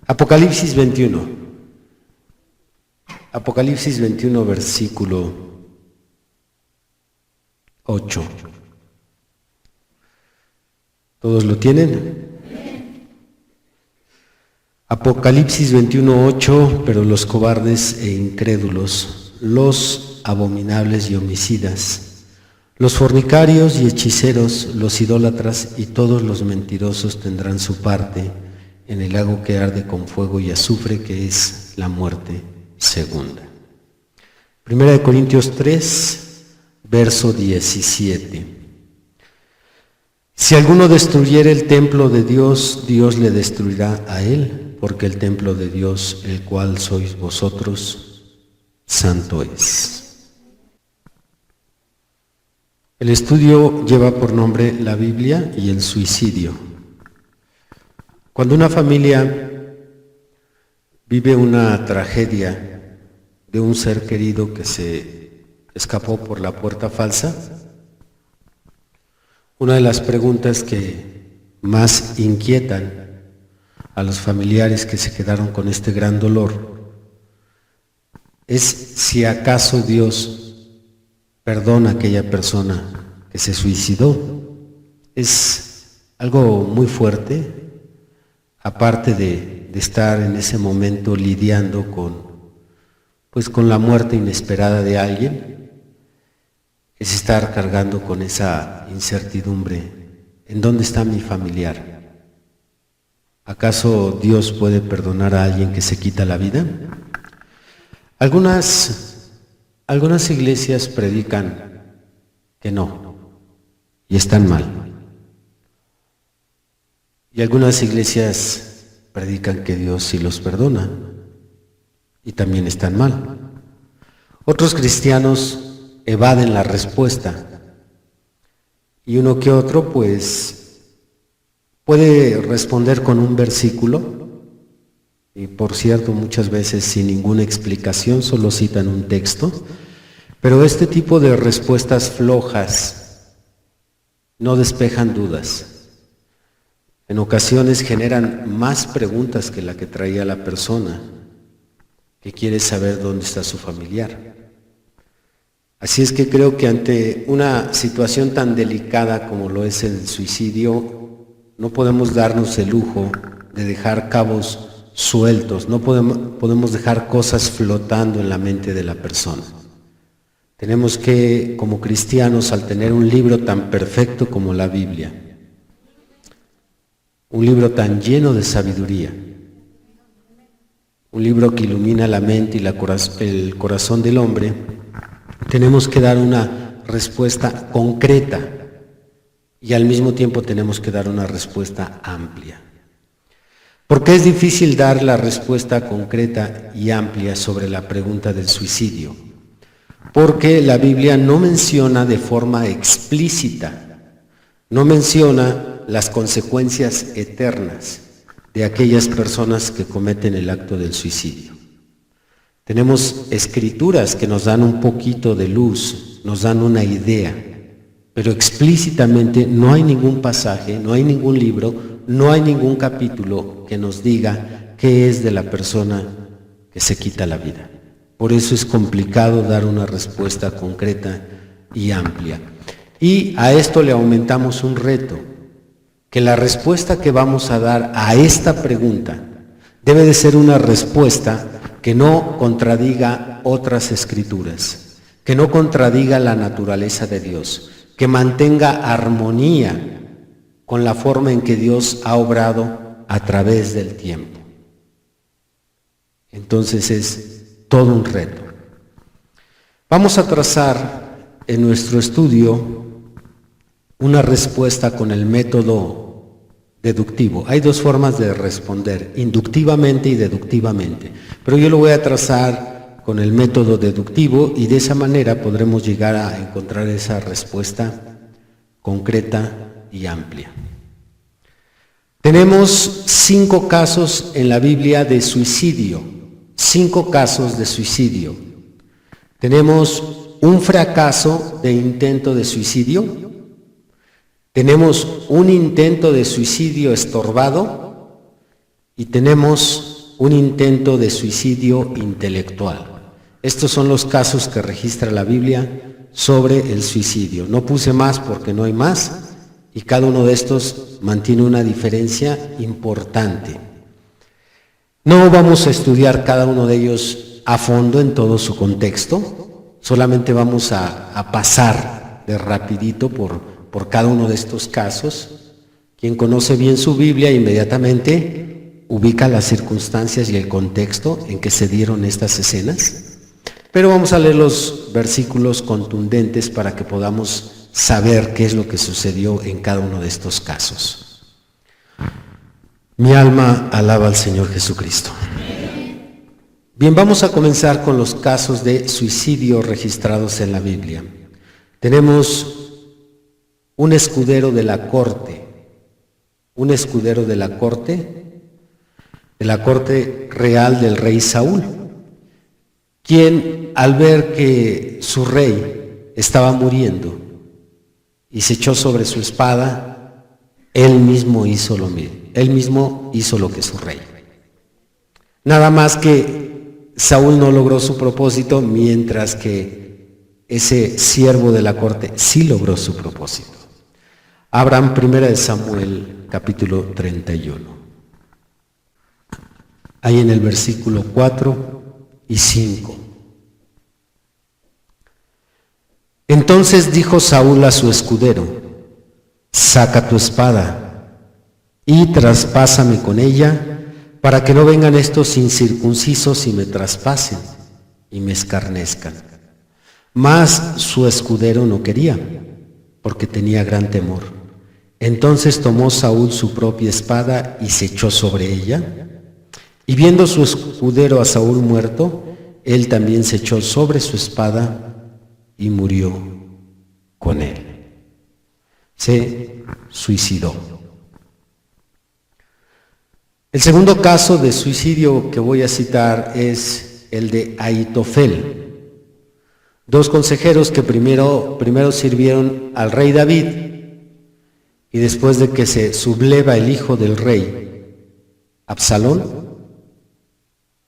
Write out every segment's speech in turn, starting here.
Apocalipsis 21. Apocalipsis 21, versículo 8. ¿Todos lo tienen? Apocalipsis 21, 8, pero los cobardes e incrédulos, los abominables y homicidas, los fornicarios y hechiceros, los idólatras y todos los mentirosos tendrán su parte en el lago que arde con fuego y azufre, que es la muerte segunda. Primera de Corintios 3, verso 17. Si alguno destruyere el templo de Dios, Dios le destruirá a él, porque el templo de Dios, el cual sois vosotros, santo es. El estudio lleva por nombre la Biblia y el suicidio. Cuando una familia vive una tragedia de un ser querido que se escapó por la puerta falsa, una de las preguntas que más inquietan a los familiares que se quedaron con este gran dolor es si acaso Dios perdona a aquella persona que se suicidó. Es algo muy fuerte, aparte de estar en ese momento lidiando con la muerte inesperada de alguien, es estar cargando con esa incertidumbre. ¿En dónde está mi familiar? ¿Acaso Dios puede perdonar a alguien que se quita la vida? Algunas iglesias predican que no, y están mal. Y algunas iglesias predican que Dios sí los perdona, y también están mal. Otros cristianos evaden la respuesta, y uno que otro pues puede responder con un versículo, y por cierto muchas veces sin ninguna explicación, solo citan un texto, pero este tipo de respuestas flojas no despejan dudas. En ocasiones generan más preguntas que la que traía la persona que quiere saber dónde está su familiar. Así es que creo que ante una situación tan delicada como lo es el suicidio, no podemos darnos el lujo de dejar cabos sueltos, no podemos dejar cosas flotando en la mente de la persona. Tenemos que, como cristianos, al tener un libro tan perfecto como la Biblia, un libro tan lleno de sabiduría, un libro que ilumina la mente y el corazón del hombre, tenemos que dar una respuesta concreta y al mismo tiempo tenemos que dar una respuesta amplia. ¿Por qué es difícil dar la respuesta concreta y amplia sobre la pregunta del suicidio? Porque la Biblia no menciona de forma explícita, no menciona las consecuencias eternas de aquellas personas que cometen el acto del suicidio. Tenemos escrituras que nos dan un poquito de luz, nos dan una idea, pero explícitamente no hay ningún pasaje, no hay ningún libro, no hay ningún capítulo que nos diga qué es de la persona que se quita la vida. Por eso es complicado dar una respuesta concreta y amplia. Y a esto le aumentamos un reto, que la respuesta que vamos a dar a esta pregunta debe de ser una respuesta que no contradiga otras escrituras, que no contradiga la naturaleza de Dios, que mantenga armonía con la forma en que Dios ha obrado a través del tiempo. Entonces es todo un reto. Vamos a trazar en nuestro estudio una respuesta con el método deductivo. Hay dos formas de responder, inductivamente y deductivamente, pero yo lo voy a trazar con el método deductivo y de esa manera podremos llegar a encontrar esa respuesta concreta y amplia. Tenemos 5 casos en la Biblia de suicidio, 5 casos de suicidio. Tenemos un fracaso de intento de suicidio, tenemos un intento de suicidio estorbado y tenemos un intento de suicidio intelectual. Estos son los casos que registra la Biblia sobre el suicidio. No puse más porque no hay más, y cada uno de estos mantiene una diferencia importante. No vamos a estudiar cada uno de ellos a fondo en todo su contexto, solamente vamos a pasar de rapidito por cada uno de estos casos. Quien conoce bien su Biblia inmediatamente ubica las circunstancias y el contexto en que se dieron estas escenas, pero vamos a leer los versículos contundentes para que podamos saber qué es lo que sucedió en cada uno de estos casos. Mi alma alaba al Señor Jesucristo. Bien, vamos a comenzar con los casos de suicidio registrados en la Biblia. Tenemos un escudero de la corte real del rey Saúl, quien al ver que su rey estaba muriendo y se echó sobre su espada, él mismo hizo lo mismo, él mismo hizo lo que su rey. Nada más que Saúl no logró su propósito, mientras que ese siervo de la corte sí logró su propósito. Abran 1 Samuel capítulo 31. Ahí en el versículo 4 y 5. Entonces dijo Saúl a su escudero: saca tu espada y traspásame con ella, para que no vengan estos incircuncisos y me traspasen y me escarnezcan. Mas su escudero no quería, porque tenía gran temor. Entonces tomó Saúl su propia espada y se echó sobre ella, y viendo su escudero a Saúl muerto, él también se echó sobre su espada y murió con él. Se suicidó. El segundo caso de suicidio que voy a citar es el de Ahitofel. Dos consejeros que primero sirvieron al rey David, y después de que se subleva el hijo del rey, Absalón,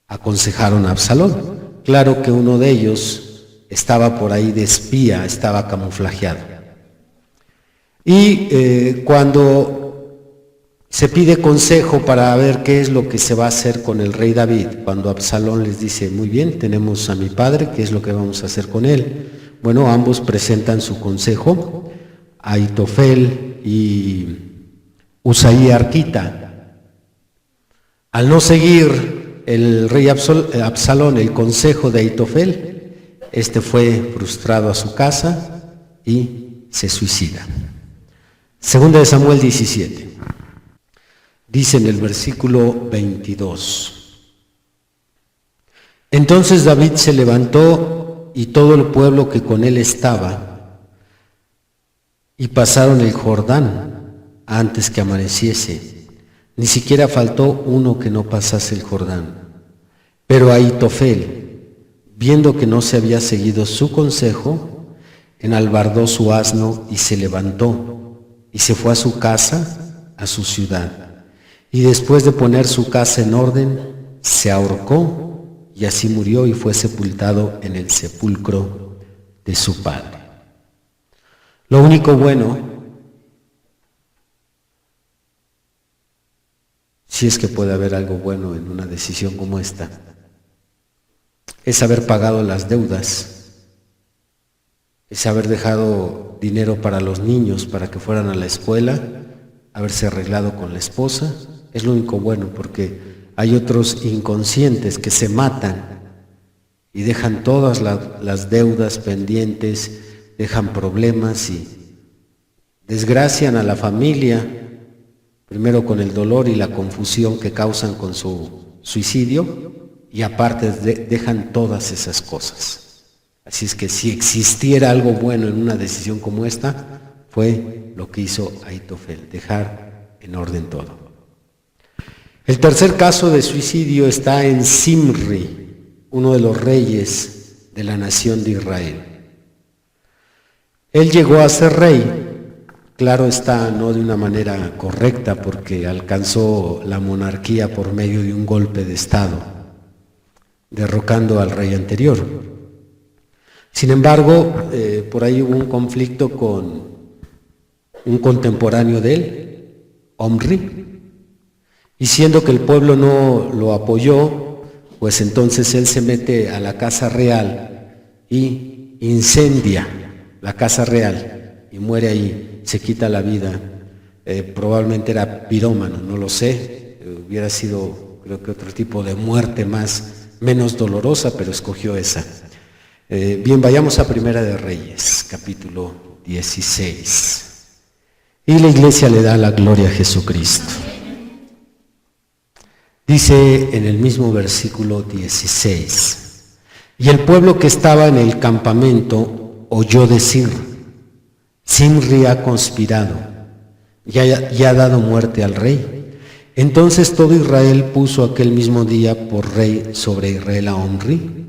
aconsejaron a Absalón. Claro que uno de ellos estaba por ahí de espía, estaba camuflajeado. Y cuando se pide consejo para ver qué es lo que se va a hacer con el rey David, cuando Absalón les dice: muy bien, tenemos a mi padre, ¿qué es lo que vamos a hacer con él? Bueno, ambos presentan su consejo, Ahitofel y Usaí Arquita. Al no seguir el rey Absalón el consejo de Ahitofel, este fue frustrado a su casa y se suicida. Segunda de Samuel 17. Dice en el versículo 22: entonces David se levantó y todo el pueblo que con él estaba, y pasaron el Jordán antes que amaneciese. Ni siquiera faltó uno que no pasase el Jordán. Pero Ahitofel, viendo que no se había seguido su consejo, enalbardó su asno y se levantó y se fue a su casa, a su ciudad. Y después de poner su casa en orden, se ahorcó y así murió y fue sepultado en el sepulcro de su padre. Lo único bueno, si es que puede haber algo bueno en una decisión como esta, es haber pagado las deudas, es haber dejado dinero para los niños para que fueran a la escuela, haberse arreglado con la esposa. Es lo único bueno, porque hay otros inconscientes que se matan y dejan todas las deudas pendientes, dejan problemas y desgracian a la familia, primero con el dolor y la confusión que causan con su suicidio, y aparte dejan todas esas cosas. Así es que si existiera algo bueno en una decisión como esta, fue lo que hizo Ahitofel, dejar en orden todo. El tercer caso de suicidio está en Zimri, uno de los reyes de la nación de Israel. Él llegó a ser rey Claro está, no de una manera correcta, porque alcanzó la monarquía por medio de un golpe de Estado, derrocando al rey anterior. Sin embargo, por ahí hubo un conflicto con un contemporáneo de él, Omri, y siendo que el pueblo no lo apoyó, pues entonces él se mete a la casa real y incendia la casa real y muere ahí, se quita la vida. Probablemente era pirómano, no lo sé, hubiera sido creo que otro tipo de muerte menos dolorosa, pero escogió esa. Bien, vayamos a Primera de Reyes, capítulo 16. Y la iglesia le da la gloria a Jesucristo. Dice en el mismo versículo 16, y el pueblo que estaba en el campamento oyó decir, Zimri ha conspirado y ha dado muerte al rey. Entonces todo Israel puso aquel mismo día por rey sobre Israel a Omri,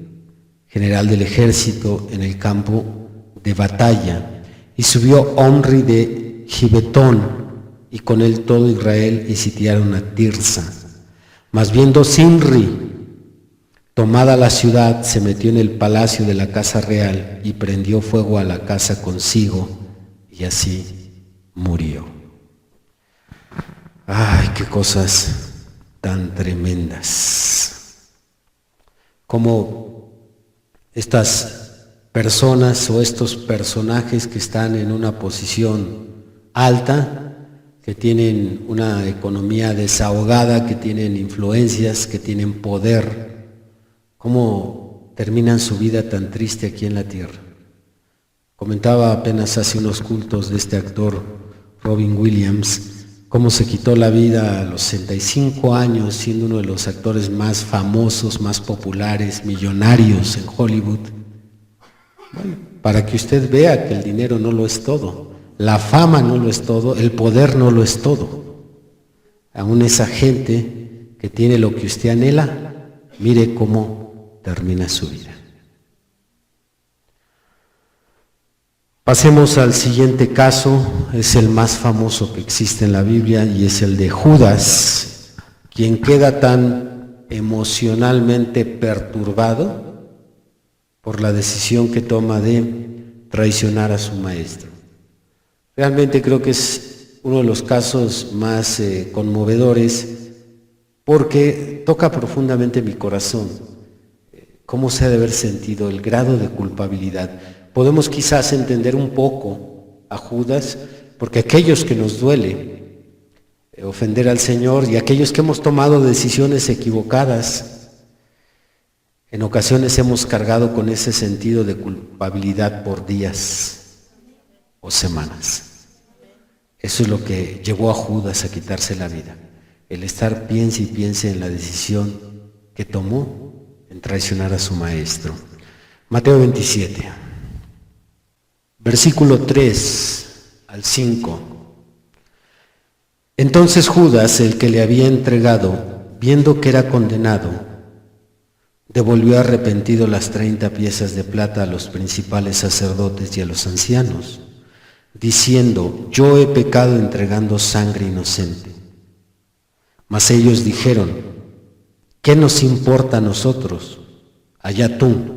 general del ejército, en el campo de batalla, y subió Omri de Gibetón, y con él todo Israel, y sitiaron a Tirsa. Mas viendo Zimri tomada la ciudad, se metió en el palacio de la casa real, y prendió fuego a la casa consigo, y así murió. ¡Ay, qué cosas tan tremendas! Como estas personas o estos personajes que están en una posición alta, que tienen una economía desahogada, que tienen influencias, que tienen poder, ¿cómo terminan su vida tan triste aquí en la tierra? Comentaba apenas hace unos cultos de este actor Robin Williams, cómo se quitó la vida a los 65 años, siendo uno de los actores más famosos, más populares, millonarios en Hollywood. Bueno, para que usted vea que el dinero no lo es todo, la fama no lo es todo, el poder no lo es todo. Aún esa gente que tiene lo que usted anhela, mire cómo termina su vida. Pasemos al siguiente caso, es el más famoso que existe en la Biblia y es el de Judas, quien queda tan emocionalmente perturbado por la decisión que toma de traicionar a su maestro. Realmente creo que es uno de los casos más conmovedores porque toca profundamente mi corazón. ¿Cómo se ha de haber sentido el grado de culpabilidad? Podemos quizás entender un poco a Judas, porque aquellos que nos duele ofender al Señor y aquellos que hemos tomado decisiones equivocadas, en ocasiones hemos cargado con ese sentido de culpabilidad por días o semanas. Eso es lo que llevó a Judas a quitarse la vida, el estar piense y piense en la decisión que tomó en traicionar a su maestro. Mateo 27. Versículo 3 al 5. Entonces Judas, el que le había entregado, viendo que era condenado, devolvió arrepentido las 30 piezas de plata a los principales sacerdotes y a los ancianos, diciendo, yo he pecado entregando sangre inocente. Mas ellos dijeron, ¿qué nos importa a nosotros? Allá tú.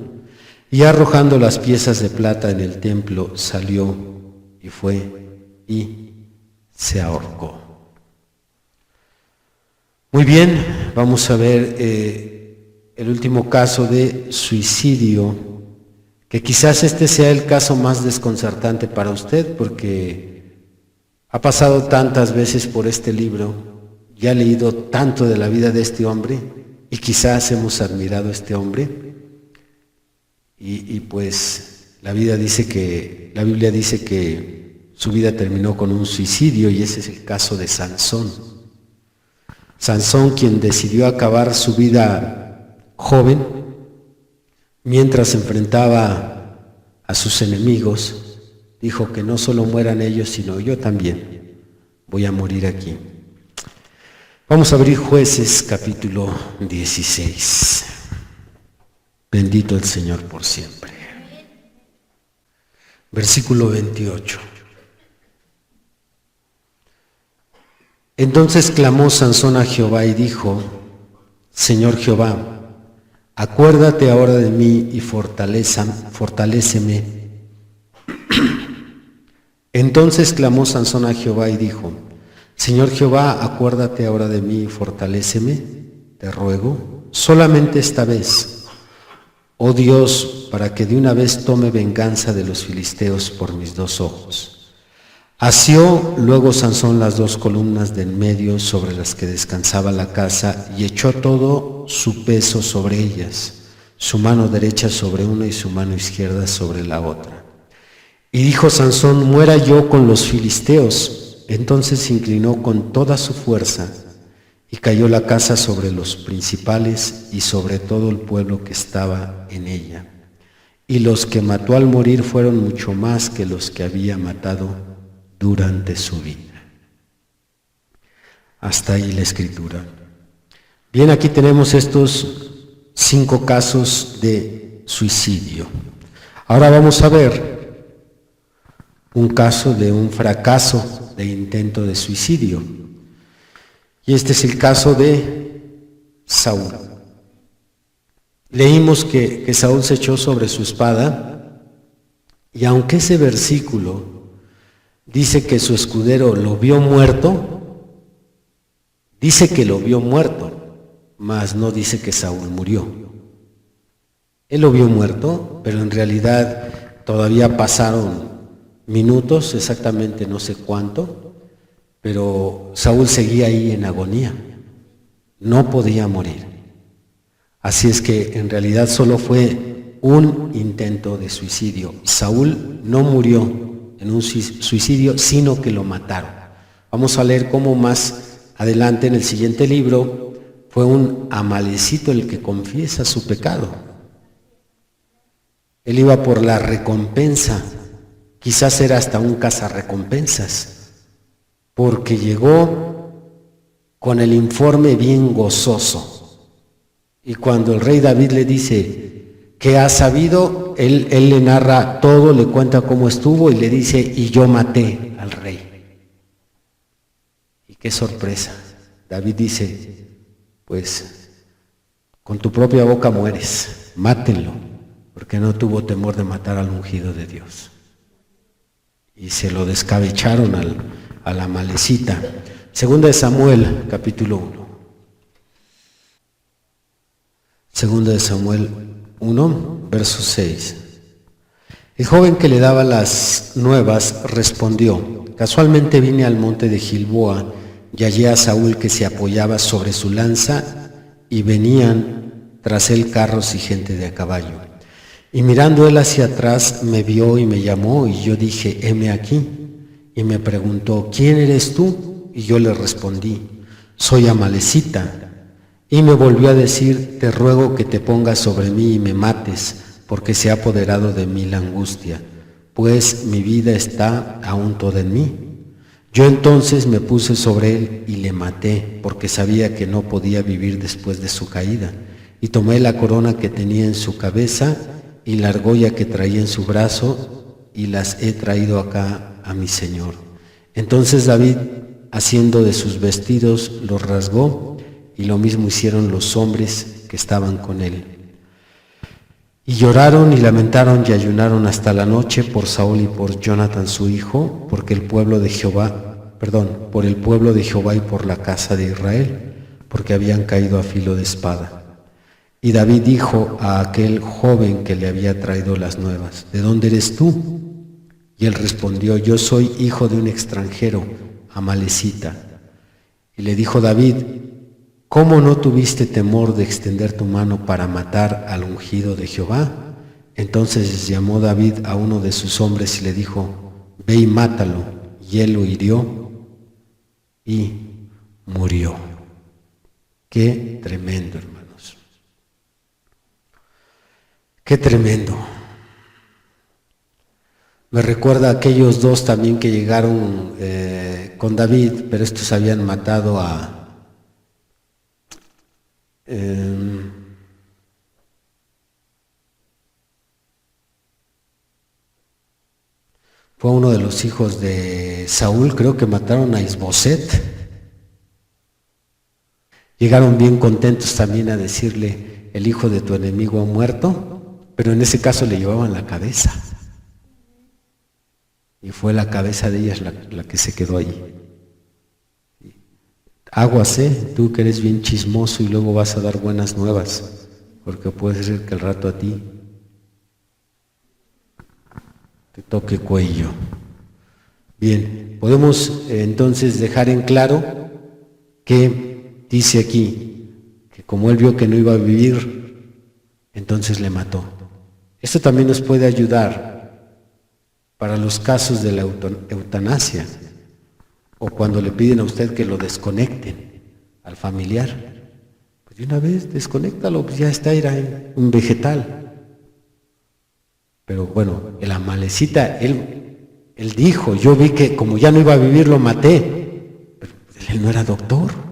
Y arrojando las piezas de plata en el templo, salió y fue y se ahorcó. Muy bien, vamos a ver el último caso de suicidio, que quizás este sea el caso más desconcertante para usted, porque ha pasado tantas veces por este libro, ya ha leído tanto de la vida de este hombre, y quizás hemos admirado a este hombre. Y pues la Biblia dice que su vida terminó con un suicidio, y ese es el caso de Sansón. Sansón, quien decidió acabar su vida joven, mientras enfrentaba a sus enemigos, dijo que no solo mueran ellos, sino yo también voy a morir aquí. Vamos a abrir Jueces capítulo 16. Bendito el Señor por siempre. Versículo 28. Entonces clamó Sansón a Jehová y dijo: Señor Jehová, acuérdate ahora de mí y fortaléceme. Entonces clamó Sansón a Jehová y dijo: Señor Jehová, acuérdate ahora de mí y fortaléceme, te ruego, solamente esta vez, oh Dios, para que de una vez tome venganza de los filisteos por mis 2 ojos. Asió luego Sansón las 2 columnas de en medio sobre las que descansaba la casa y echó todo su peso sobre ellas, su mano derecha sobre una y su mano izquierda sobre la otra. Y dijo Sansón: muera yo con los filisteos. Entonces se inclinó con toda su fuerza y cayó la casa sobre los principales y sobre todo el pueblo que estaba en ella. Y los que mató al morir fueron mucho más que los que había matado durante su vida. Hasta ahí la escritura. Bien, aquí tenemos estos 5 casos de suicidio. Ahora vamos a ver un caso de un fracaso de intento de suicidio. Y este es el caso de Saúl. Leímos que Saúl se echó sobre su espada, y aunque ese versículo dice que su escudero lo vio muerto, dice que lo vio muerto, mas no dice que Saúl murió. Él lo vio muerto, pero en realidad todavía pasaron minutos, exactamente no sé cuánto, pero Saúl seguía ahí en agonía, no podía morir. Así es que en realidad solo fue un intento de suicidio. Saúl no murió en un suicidio, sino que lo mataron. Vamos a leer cómo más adelante en el siguiente libro fue un amalecito el que confiesa su pecado. Él iba por la recompensa, quizás era hasta un cazarrecompensas, porque llegó con el informe bien gozoso. Y cuando el rey David le dice: ¿qué has sabido? Él le narra todo, le cuenta cómo estuvo y le dice: y yo maté al rey. Y qué sorpresa. David dice: pues con tu propia boca mueres, mátenlo, porque no tuvo temor de matar al ungido de Dios. Y se lo descabecharon a la amalecita. Segunda de Samuel, capítulo 1. Segunda de Samuel 1, verso 6. El joven que le daba las nuevas respondió: casualmente vine al monte de Gilboa y hallé a Saúl que se apoyaba sobre su lanza y venían tras él carros y gente de a caballo. Y mirando él hacia atrás me vio y me llamó y yo dije: heme aquí. Y me preguntó: ¿quién eres tú? Y yo le respondí: soy amalecita. Y me volvió a decir: te ruego que te pongas sobre mí y me mates, porque se ha apoderado de mí la angustia, pues mi vida está aún toda en mí. Yo entonces me puse sobre él y le maté, porque sabía que no podía vivir después de su caída. Y tomé la corona que tenía en su cabeza y la argolla que traía en su brazo, y las he traído acá a mi señor. Entonces David, haciendo de sus vestidos, los rasgó, y lo mismo hicieron los hombres que estaban con él. Y lloraron y lamentaron y ayunaron hasta la noche por Saúl y por Jonathan su hijo, por el pueblo de Jehová y por la casa de Israel, porque habían caído a filo de espada. Y David dijo a aquel joven que le había traído las nuevas: ¿de dónde eres tú? Y él respondió: yo soy hijo de un extranjero, amalecita. Y le dijo David: ¿cómo no tuviste temor de extender tu mano para matar al ungido de Jehová? Entonces llamó David a uno de sus hombres y le dijo: ve y mátalo. Y él lo hirió y murió. Qué tremendo, hermanos. Qué tremendo. Me recuerda a aquellos 2 también que llegaron con David, pero estos habían matado a... fue uno de los hijos de Saúl, creo que mataron a Isboset, Llegaron bien contentos también a decirle, el hijo de tu enemigo ha muerto, pero en ese caso le llevaban la cabeza. Y fue la cabeza de ellas la que se quedó allí. Aguas, tú que eres bien chismoso y luego vas a dar buenas nuevas, porque puede ser que al rato a ti te toque cuello. Bien, podemos entonces dejar en claro que dice aquí que como él vio que no iba a vivir, entonces le mató. Esto también nos puede ayudar para los casos de la eutanasia o cuando le piden a usted que lo desconecten al familiar. Pues de una vez desconéctalo, pues ya está, era un vegetal. Pero bueno, el Amalecita, él dijo, yo vi que como ya no iba a vivir lo maté, pero él no era doctor.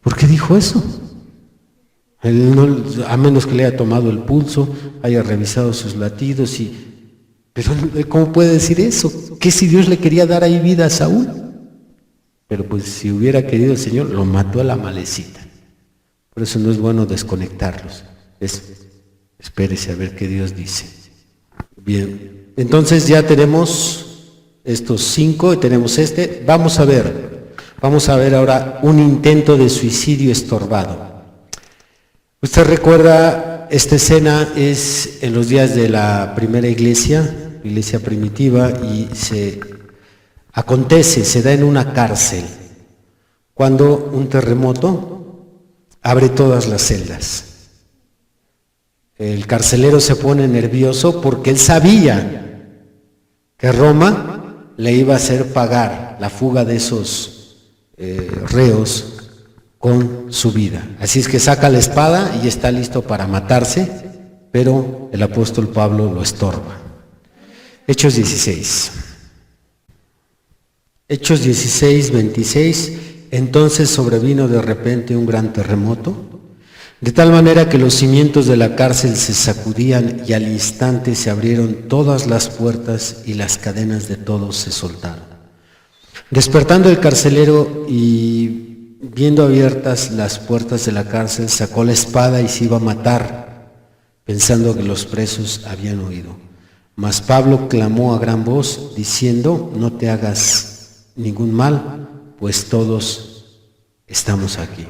¿Por qué dijo eso? Él no, a menos que le haya tomado el pulso, haya revisado sus latidos pero ¿cómo puede decir eso? ¿Qué si Dios le quería dar ahí vida a Saúl? Pero pues si hubiera querido el Señor, lo mató a la Amalecita. Por eso no es bueno desconectarlos. Espérese a ver qué Dios dice. Bien, entonces ya tenemos estos 5 y tenemos este. Vamos a ver ahora un intento de suicidio estorbado. Usted recuerda, esta escena es en los días de la primera iglesia primitiva, y se da en una cárcel, cuando un terremoto abre todas las celdas. El carcelero se pone nervioso porque él sabía que Roma le iba a hacer pagar la fuga de esos reos con su vida. Así es que saca la espada y está listo para matarse, pero el apóstol Pablo lo estorba. Hechos 16. Hechos 16, 26. Entonces sobrevino de repente un gran terremoto, de tal manera que los cimientos de la cárcel se sacudían y al instante se abrieron todas las puertas y las cadenas de todos se soltaron. Despertando el carcelero y viendo abiertas las puertas de la cárcel, sacó la espada y se iba a matar, pensando que los presos habían huido. Mas Pablo clamó a gran voz, diciendo, no te hagas ningún mal, pues todos estamos aquí.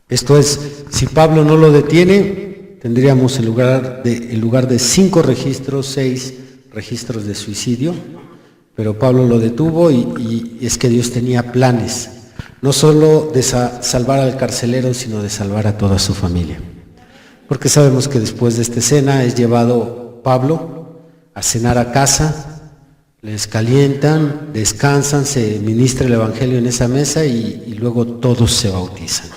Esto es, si Pablo no lo detiene, tendríamos en lugar de 5 registros, 6 registros de suicidio, pero Pablo lo detuvo y es que Dios tenía planes, no solo de salvar al carcelero, sino de salvar a toda su familia. Porque sabemos que después de esta escena es llevado Pablo a cenar a casa, les calientan, descansan, se ministra el evangelio en esa mesa y luego todos se bautizan.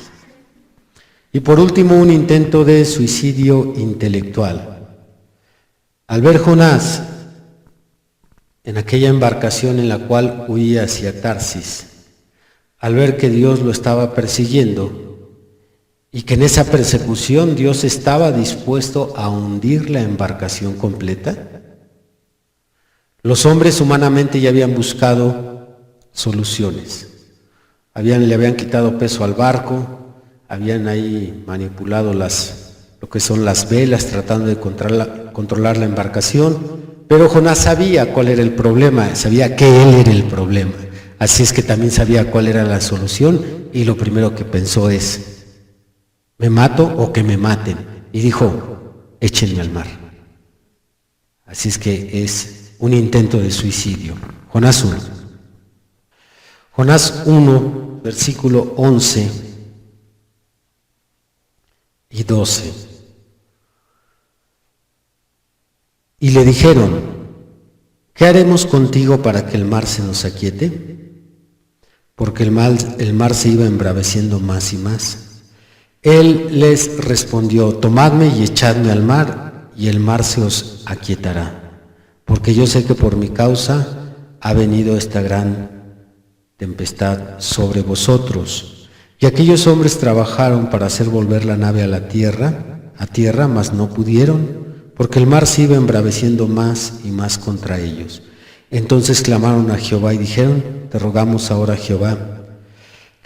Y por último, un intento de suicidio intelectual. Al ver Jonás en aquella embarcación en la cual huía hacia Tarsis, al ver que Dios lo estaba persiguiendo y que en esa persecución Dios estaba dispuesto a hundir la embarcación completa, los hombres humanamente ya habían buscado soluciones. Le habían quitado peso al barco, habían ahí manipulado lo que son las velas, tratando de controlar la embarcación, pero Jonás sabía cuál era el problema, sabía que él era el problema, así es que también sabía cuál era la solución, y lo primero que pensó es, ¿me mato o que me maten? Y dijo, échenme al mar. Así es que es un intento de suicidio. Jonás 1. Jonás 1, versículo 11 y 12. Y le dijeron, ¿qué haremos contigo para que el mar se nos aquiete? Porque el mar se iba embraveciendo más y más. Él les respondió, tomadme y echadme al mar, y el mar se os aquietará, porque yo sé que por mi causa ha venido esta gran tempestad sobre vosotros. Y aquellos hombres trabajaron para hacer volver la nave a tierra, mas no pudieron, porque el mar se iba embraveciendo más y más contra ellos. Entonces clamaron a Jehová y dijeron, te rogamos ahora, Jehová,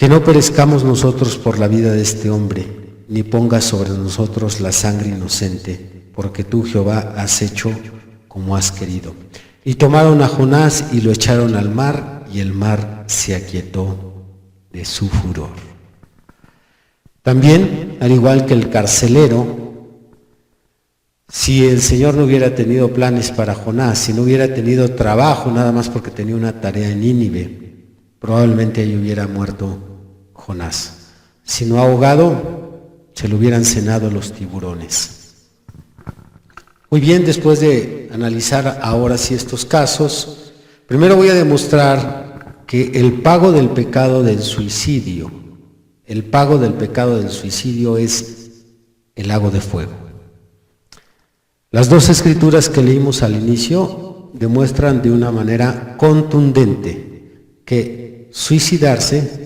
Que no perezcamos nosotros por la vida de este hombre, ni pongas sobre nosotros la sangre inocente, porque tú, Jehová, has hecho como has querido. Y tomaron a Jonás y lo echaron al mar, y el mar se aquietó de su furor. También, al igual que el carcelero, si el Señor no hubiera tenido planes para Jonás, si no hubiera tenido trabajo nada más porque tenía una tarea en Nínive, probablemente ahí hubiera muerto Jonás. Si no ahogado, se lo hubieran cenado los tiburones. Muy bien, después de analizar ahora sí estos casos, primero voy a demostrar que el pago del pecado del suicidio, es el lago de fuego. Las dos escrituras que leímos al inicio demuestran de una manera contundente que suicidarse,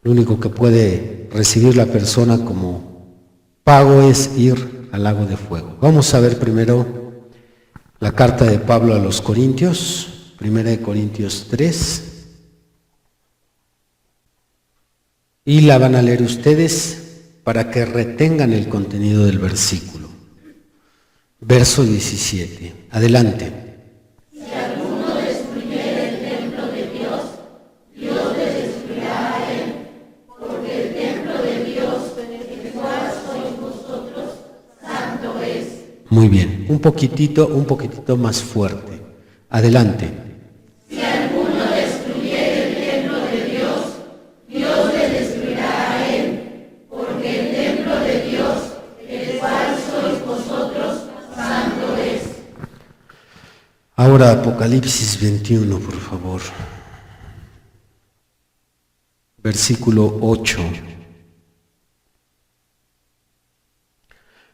lo único que puede recibir la persona como pago es ir al lago de fuego. Vamos a ver primero la carta de Pablo a los Corintios, 1 Corintios 3, y la van a leer ustedes para que retengan el contenido del versículo. Verso 17. Adelante. Si alguno destruyere el templo de Dios, Dios le destruirá a él, porque el templo de Dios, el cual sois vosotros, santo es. Muy bien, un poquitito más fuerte. Adelante. Si alguno destruyere el templo de Dios, Dios le destruirá a él, porque el templo de Dios, el cual sois vosotros, santo es. Ahora Apocalipsis 21, por favor. Versículo 8.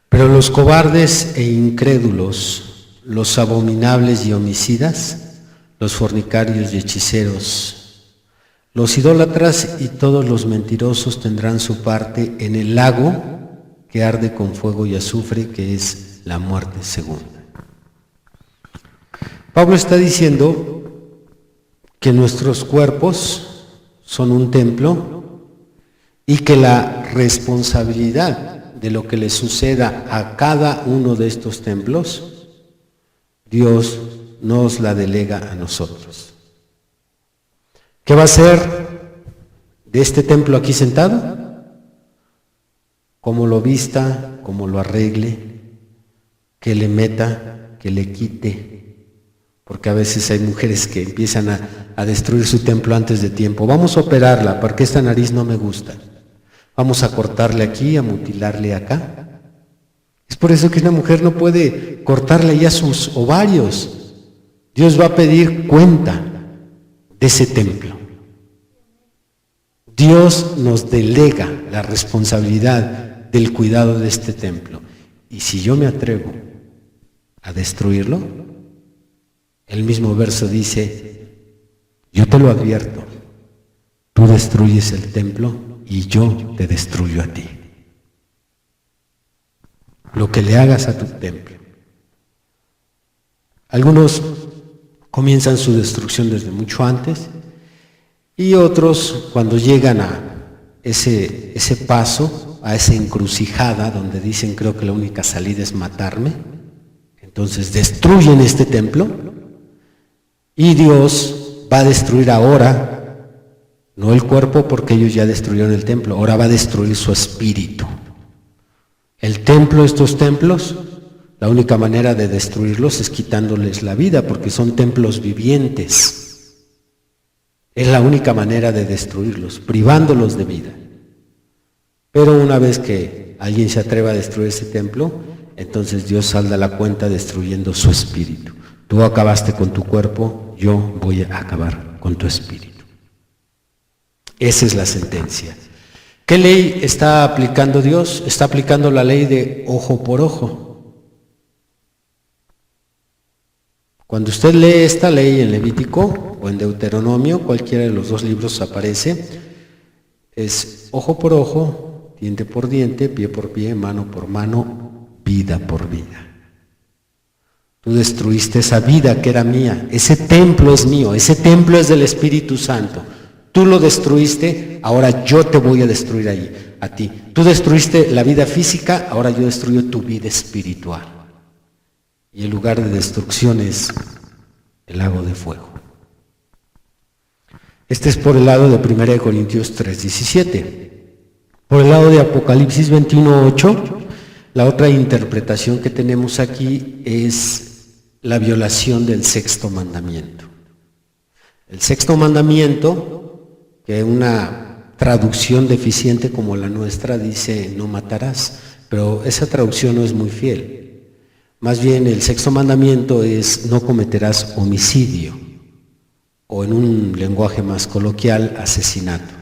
Pero los cobardes e incrédulos, los abominables y homicidas, los fornicarios y hechiceros, los idólatras y todos los mentirosos tendrán su parte en el lago que arde con fuego y azufre, que es la muerte segunda. Pablo está diciendo que nuestros cuerpos son un templo y que la responsabilidad de lo que le suceda a cada uno de estos templos, Dios nos la delega a nosotros. ¿Qué va a hacer de este templo aquí sentado? Cómo lo vista, cómo lo arregle, que le meta, que le quite, porque a veces hay mujeres que empiezan a destruir su templo antes de tiempo. Vamos a operarla, porque esta nariz no me gusta. Vamos a cortarle aquí, a mutilarle acá. Es por eso que una mujer no puede cortarle ya sus ovarios. Dios va a pedir cuenta de ese templo. Dios nos delega la responsabilidad del cuidado de este templo. Y si yo me atrevo a destruirlo, el mismo verso dice, yo te lo advierto, tú destruyes el templo y yo te destruyo a ti. Lo que le hagas a tu templo. Algunos comienzan su destrucción desde mucho antes y otros cuando llegan a ese paso, a esa encrucijada donde dicen creo que la única salida es matarme, entonces destruyen este templo y Dios va a destruir ahora no el cuerpo, porque ellos ya destruyeron el templo, ahora va a destruir su espíritu. El templo, estos templos, la única manera de destruirlos es quitándoles la vida, porque son templos vivientes. Es la única manera de destruirlos, privándolos de vida. Pero una vez que alguien se atreva a destruir ese templo, entonces Dios salda la cuenta destruyendo su espíritu. Tú acabaste con tu cuerpo, yo voy a acabar con tu espíritu. Esa es la sentencia. ¿Qué ley está aplicando Dios? Está aplicando la ley de ojo por ojo. Cuando usted lee esta ley en Levítico o en Deuteronomio, cualquiera de los dos libros aparece, es ojo por ojo, diente por diente, pie por pie, mano por mano, vida por vida. Tú destruiste esa vida que era mía, ese templo es mío, ese templo es del Espíritu Santo. Tú lo destruiste, ahora yo te voy a destruir a ti. Tú destruiste la vida física, ahora yo destruyo tu vida espiritual. Y el lugar de destrucción es el lago de fuego. Este es por el lado de 1 Corintios 3:17. Por el lado de Apocalipsis 21:8, la otra interpretación que tenemos aquí es la violación del sexto mandamiento. El sexto mandamiento, que una traducción deficiente como la nuestra dice no matarás, pero esa traducción no es muy fiel. Más bien el sexto mandamiento es no cometerás homicidio, o en un lenguaje más coloquial, asesinato.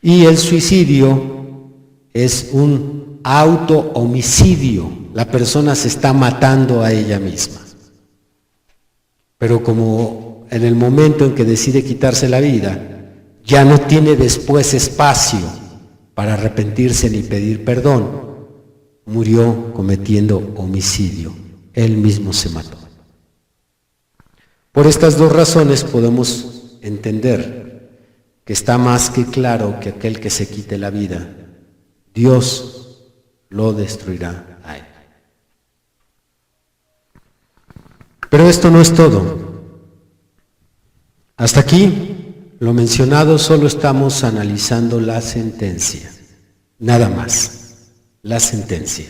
Y el suicidio es un auto-homicidio, la persona se está matando a ella misma. Pero como en el momento en que decide quitarse la vida, ya no tiene después espacio para arrepentirse ni pedir perdón, murió cometiendo homicidio, él mismo se mató. Por estas dos razones podemos entender que está más que claro que aquel que se quite la vida, Dios lo destruirá a él. Pero esto no es todo. Hasta aquí, lo mencionado, solo estamos analizando la sentencia, nada más, la sentencia.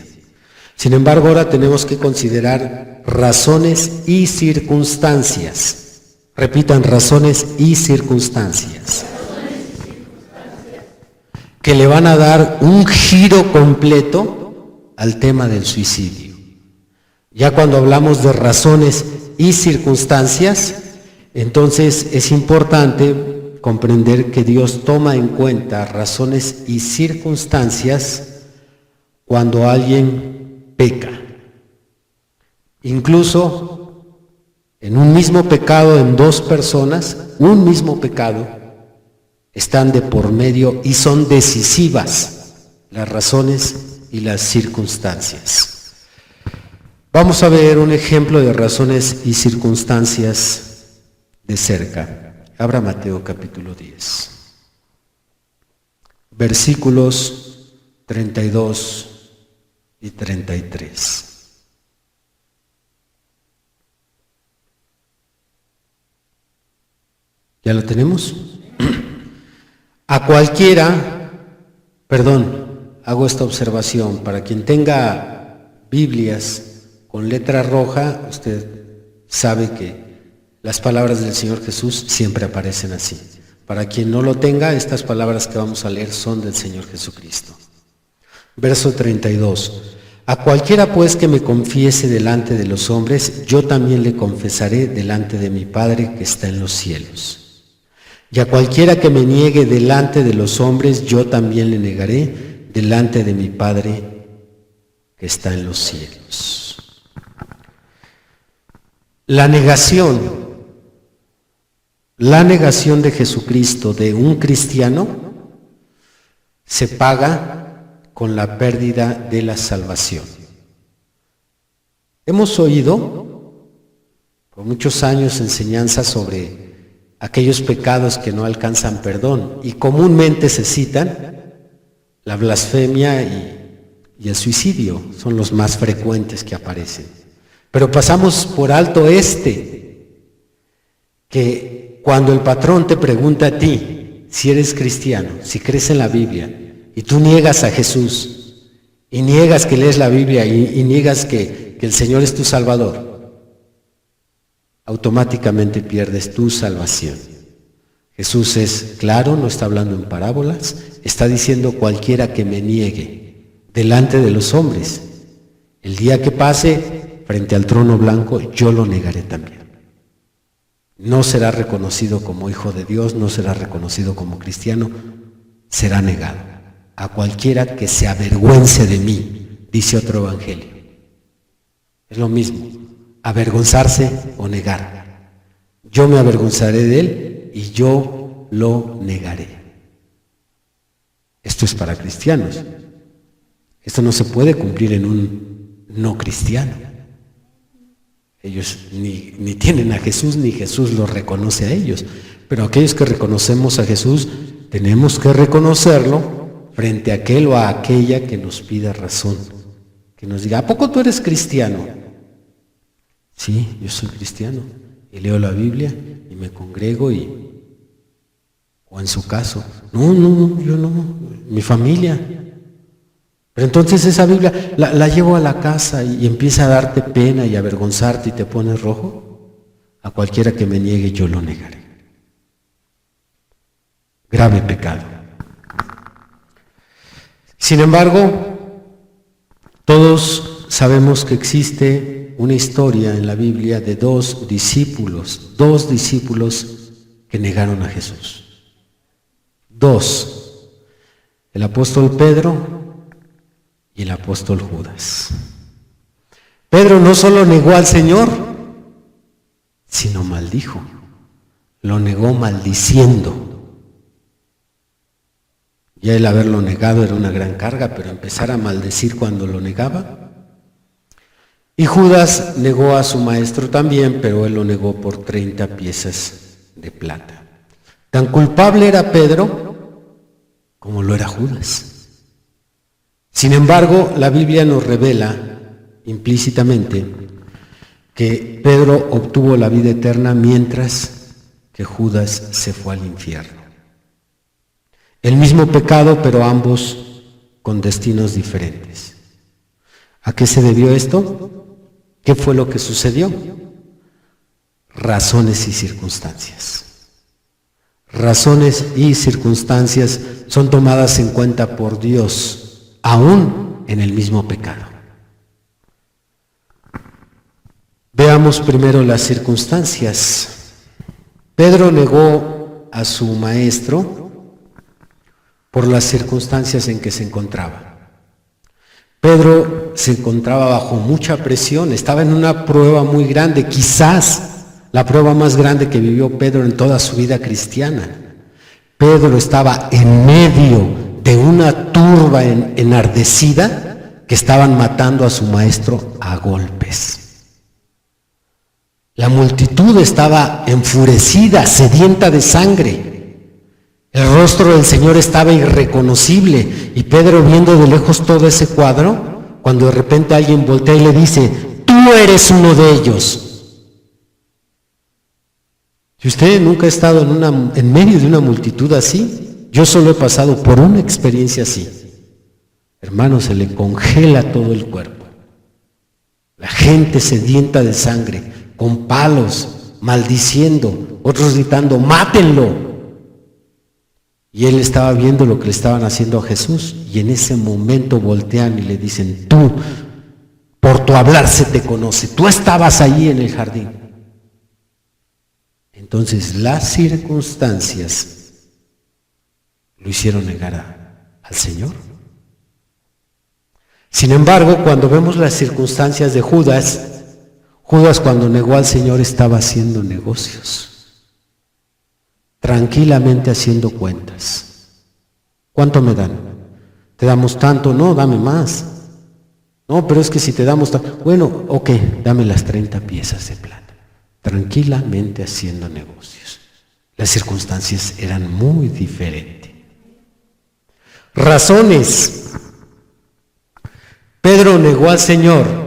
Sin embargo, ahora tenemos que considerar razones y circunstancias. Repitan, razones y circunstancias. Que le van a dar un giro completo al tema del suicidio. Ya cuando hablamos de razones y circunstancias, entonces es importante comprender que Dios toma en cuenta razones y circunstancias cuando alguien peca. Incluso en un mismo pecado, en dos personas, un mismo pecado, están de por medio y son decisivas las razones y las circunstancias. Vamos a ver un ejemplo de razones y circunstancias de cerca. Abra Mateo capítulo 10, versículos 32 y 33. ¿Ya lo tenemos? A cualquiera, hago esta observación, para quien tenga Biblias con letra roja, usted sabe que las palabras del Señor Jesús siempre aparecen así. Para quien no lo tenga, estas palabras que vamos a leer son del Señor Jesucristo. Verso 32. A cualquiera pues que me confiese delante de los hombres, yo también le confesaré delante de mi Padre que está en los cielos. Y a cualquiera que me niegue delante de los hombres, yo también le negaré delante de mi Padre que está en los cielos. La negación de Jesucristo de un cristiano se paga con la pérdida de la salvación. Hemos oído por muchos años enseñanzas sobre aquellos pecados que no alcanzan perdón y comúnmente se citan la blasfemia y el suicidio, son los más frecuentes que aparecen. Pero pasamos por alto que cuando el patrón te pregunta a ti si eres cristiano, si crees en la Biblia, y tú niegas a Jesús, y niegas que lees la Biblia, y niegas que el Señor es tu Salvador, automáticamente pierdes tu salvación. Jesús es claro, no está hablando en parábolas, está diciendo cualquiera que me niegue delante de los hombres, el día que pase frente al trono blanco, yo lo negaré también. No será reconocido como hijo de Dios, no será reconocido como cristiano, será negado. A cualquiera que se avergüence de mí, dice otro evangelio. Es lo mismo, avergonzarse o negar. Yo me avergonzaré de él y yo lo negaré. Esto es para cristianos. Esto no se puede cumplir en un no cristiano. Ellos ni tienen a Jesús, ni Jesús los reconoce a ellos. Pero aquellos que reconocemos a Jesús, tenemos que reconocerlo frente a aquel o a aquella que nos pida razón. Que nos diga, ¿a poco tú eres cristiano? Sí, yo soy cristiano. Y leo la Biblia y me congrego o en su caso, no, yo no, mi familia. Pero entonces esa Biblia la llevo a la casa y empieza a darte pena y a avergonzarte y te pones rojo. A cualquiera que me niegue yo lo negaré. Grave pecado. Sin embargo, todos sabemos que existe una historia en la Biblia de dos discípulos que negaron a Jesús. Dos, el apóstol Pedro y el apóstol Judas. Pedro no solo negó al Señor, sino maldijo. Lo negó maldiciendo. Ya el haberlo negado era una gran carga, pero empezar a maldecir cuando lo negaba. Y Judas negó a su maestro también, pero él lo negó por 30 piezas de plata. Tan culpable era Pedro como lo era Judas. Sin embargo, la Biblia nos revela implícitamente que Pedro obtuvo la vida eterna mientras que Judas se fue al infierno. El mismo pecado, pero ambos con destinos diferentes. ¿A qué se debió esto? ¿Qué fue lo que sucedió? Razones y circunstancias. Razones y circunstancias son tomadas en cuenta por Dios, aún en el mismo pecado. Veamos primero las circunstancias. Pedro negó a su maestro por las circunstancias en que se encontraba. Pedro se encontraba bajo mucha presión, estaba en una prueba muy grande, quizás la prueba más grande que vivió Pedro en toda su vida cristiana. Pedro estaba en medio de una turba enardecida que estaban matando a su maestro a golpes. La multitud estaba enfurecida, sedienta de sangre. El rostro del Señor estaba irreconocible y Pedro, viendo de lejos todo ese cuadro, cuando de repente alguien voltea y le dice, tú eres uno de ellos. Si usted nunca ha estado en medio de una multitud así, yo solo he pasado por una experiencia así. Hermano, se le congela todo el cuerpo. La gente sedienta de sangre, con palos, maldiciendo, otros gritando, mátenlo. Y él estaba viendo lo que le estaban haciendo a Jesús, y en ese momento voltean y le dicen, tú, por tu hablar se te conoce, tú estabas ahí en el jardín. Entonces las circunstancias lo hicieron negar al Señor. Sin embargo, cuando vemos las circunstancias de Judas cuando negó al Señor estaba haciendo negocios. Tranquilamente haciendo cuentas. ¿Cuánto me dan? ¿Te damos tanto? No, dame más. No, pero es que si te damos tanto, bueno, ok, dame las 30 piezas de plata. Tranquilamente haciendo negocios. Las circunstancias eran muy diferentes. Razones. Pedro negó al Señor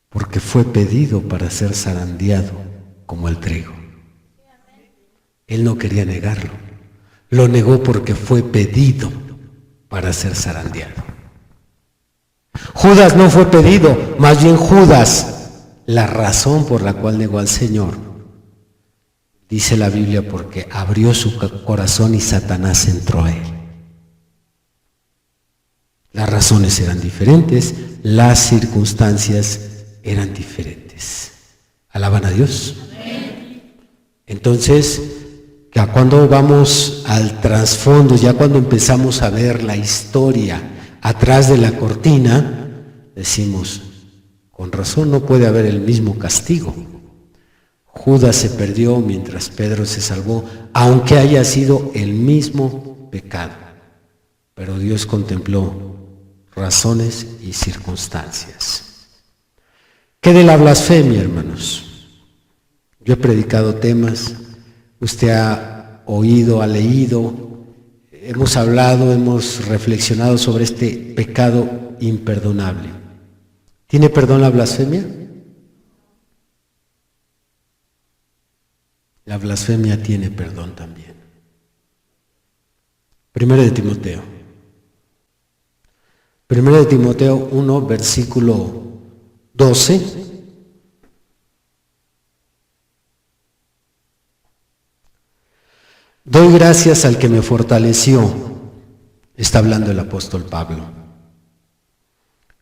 porque fue pedido para ser zarandeado como el trigo. Él no quería negarlo, lo negó porque fue pedido para ser zarandeado. Judas no fue pedido, más bien Judas, la razón por la cual negó al Señor, dice la Biblia, porque abrió su corazón y Satanás entró a él. Las razones eran diferentes, las circunstancias eran diferentes. ¿Alaban a Dios? Entonces, ya cuando vamos al trasfondo, ya cuando empezamos a ver la historia atrás de la cortina, decimos, con razón no puede haber el mismo castigo. Judas se perdió mientras Pedro se salvó, aunque haya sido el mismo pecado. pero Dios contempló razones y circunstancias. ¿Qué de la blasfemia, hermanos? Yo he predicado temas, usted ha oído, ha leído, hemos hablado, hemos reflexionado sobre este pecado imperdonable. ¿Tiene perdón la blasfemia? La blasfemia tiene perdón también. Primero de Timoteo 1, versículo 12. Doy gracias al que me fortaleció, está hablando el apóstol Pablo.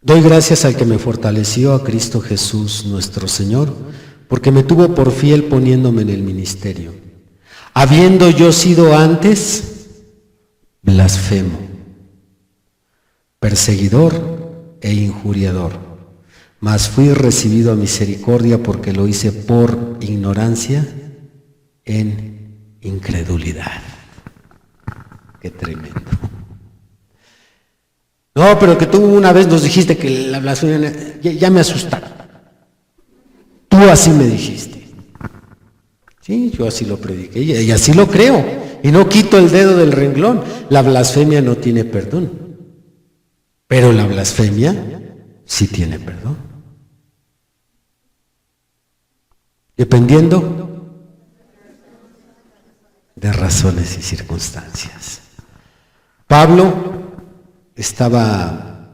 Doy gracias al que me fortaleció, a Cristo Jesús nuestro Señor, porque me tuvo por fiel poniéndome en el ministerio. Habiendo yo sido antes blasfemo, perseguidor e injuriador, mas fui recibido a misericordia porque lo hice por ignorancia en incredulidad. Qué tremendo. No, pero que tú una vez nos dijiste que la blasfemia, ya me asustaron. Tú así me dijiste. Sí, yo así lo prediqué y así lo creo. Y no quito el dedo del renglón. La blasfemia no tiene perdón. Pero la blasfemia sí tiene perdón. Dependiendo de razones y circunstancias. Pablo estaba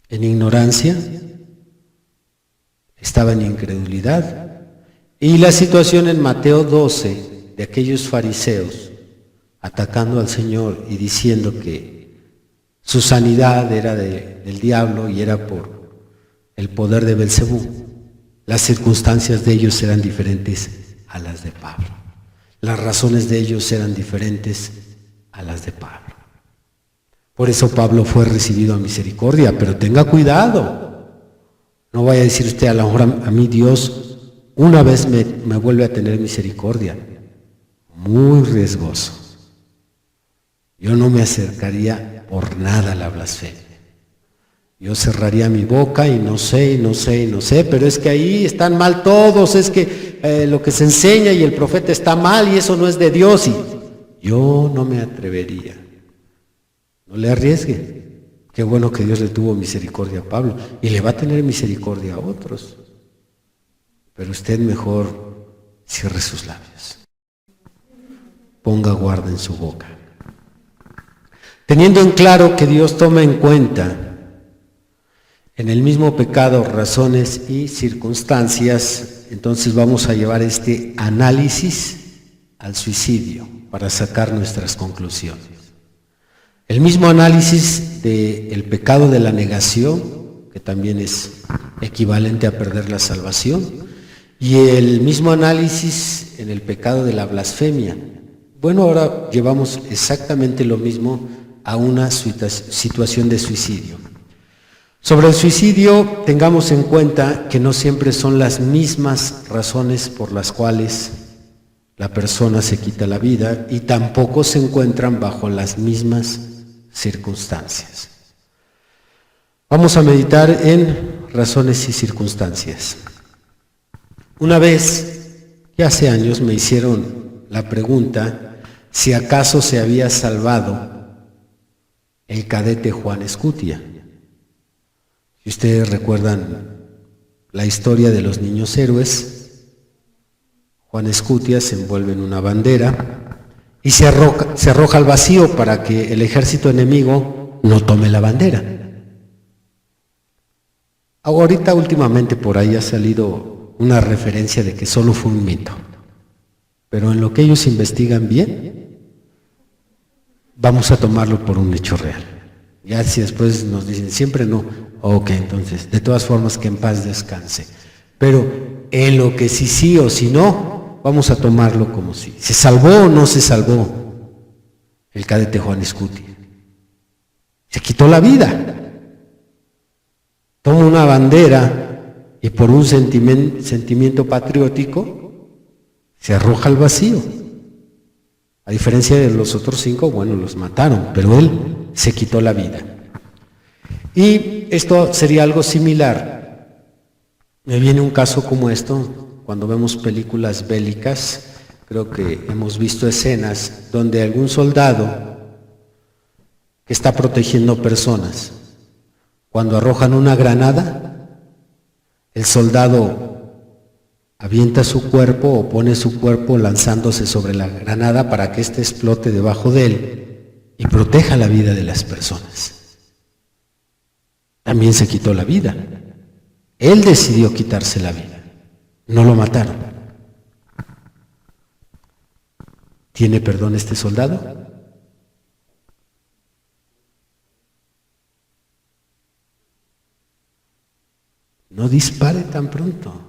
en ignorancia, estaba en incredulidad, y la situación en Mateo 12 de aquellos fariseos atacando al Señor y diciendo que su sanidad era del diablo y era por el poder de Belcebú, las circunstancias de ellos eran diferentes a las de Pablo. Las razones de ellos eran diferentes a las de Pablo. Por eso Pablo fue recibido a misericordia, pero tenga cuidado. No vaya a decir usted, a lo mejor a mí Dios una vez me vuelve a tener misericordia. Muy riesgoso. Yo no me acercaría por nada a la blasfemia. Yo cerraría mi boca y no sé, pero es que ahí están mal todos, es que lo que se enseña y el profeta está mal y eso no es de Dios. Y yo no me atrevería. No le arriesgue. Qué bueno que Dios le tuvo misericordia a Pablo y le va a tener misericordia a otros. Pero usted mejor cierre sus labios. Ponga guarda en su boca. Teniendo en claro que Dios toma en cuenta en el mismo pecado razones y circunstancias, entonces vamos a llevar este análisis al suicidio para sacar nuestras conclusiones. El mismo análisis del pecado de la negación, que también es equivalente a perder la salvación, y el mismo análisis en el pecado de la blasfemia. Bueno, ahora llevamos exactamente lo mismo a una situación de suicidio. Sobre el suicidio, tengamos en cuenta que no siempre son las mismas razones por las cuales la persona se quita la vida y tampoco se encuentran bajo las mismas circunstancias. Vamos a meditar en razones y circunstancias. Una vez, ya hace años, me hicieron la pregunta si acaso se había salvado el cadete Juan Escutia. Si ustedes recuerdan la historia de los niños héroes, Juan Escutia se envuelve en una bandera y se arroja al vacío para que el ejército enemigo no tome la bandera. Ahorita últimamente por ahí ha salido una referencia de que solo fue un mito, pero en lo que ellos investigan bien, vamos a tomarlo por un hecho real. Ya si después nos dicen siempre no, ok, entonces de todas formas que en paz descanse, pero en lo que sí o si no, vamos a tomarlo como si se salvó o no se salvó el cadete Juan Escutia. Se quitó la vida, toma una bandera y por un sentimiento patriótico se arroja al vacío. A diferencia de los otros 5, bueno, los mataron, pero él se quitó la vida. Y esto sería algo similar. Me viene un caso como esto, cuando vemos películas bélicas, creo que hemos visto escenas donde algún soldado que está protegiendo personas, cuando arrojan una granada, el soldado avienta su cuerpo o pone su cuerpo lanzándose sobre la granada para que éste explote debajo de él y proteja la vida de las personas. También se quitó la vida. Él decidió quitarse la vida. No lo mataron. ¿Tiene perdón este soldado? No dispare tan pronto.